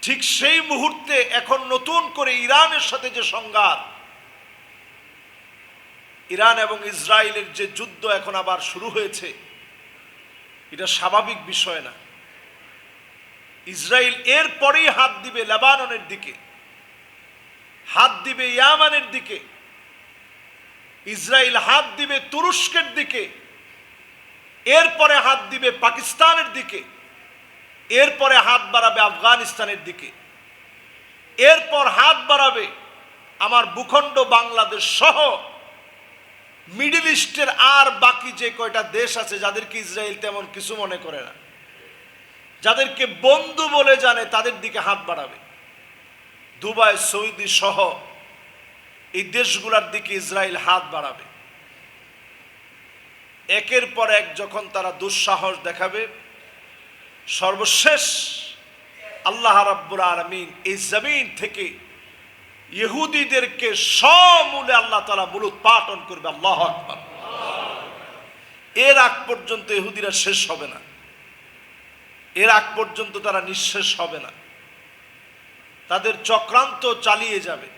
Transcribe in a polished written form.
ঠিক সেই মুহূর্তে এখন নতুন করে ইরানের সাথে যে সংঘাত, ইরান এবং ইসরায়েলের যে যুদ্ধ এখন আবার শুরু হয়েছে, এটা স্বাভাবিক বিষয় না। ইসরায়েল এর পরেই হাত দিবে লেবাননের দিকে, হাত দিবে ইয়ামানের দিকে, ইসরায়েল হাত দিবে তুরস্কের দিকে, এরপরে হাত দিবে পাকিস্তানের দিকে, এরপরে হাত বাড়াবে আফগানিস্তানের দিকে, এরপর হাত বাড়াবে আমার ভূখণ্ড বাংলাদেশ সহ মিডল ইস্টের আর বাকি যে কয়টা দেশ আছে যাদেরকে ইসরায়েল তেমন কিছু মনে করে না, যাদেরকে বন্ধু বলে জানে, তাদের দিকে হাত বাড়াবে। দুবাই, সৌদি সহ এই দেশগুলোর দিকে ইসরায়েল হাত বাড়াবে। একের পর এক যখন তারা দুঃসাহস দেখাবে, সর্বশেষ আল্লাহ রাব্বুল আলামিন এই জমিন থেকে ইহুদিদেরকে সমূলে আল্লাহ তাআলা মূলোৎপাটন করবে। আল্লাহু আকবার। এর আগ পর্যন্ত ইহুদিরা শেষ হবে না, এর আগ পর্যন্ত তারা নিঃশেষ হবে না, তাদের চক্রান্ত চালিয়ে যাবে।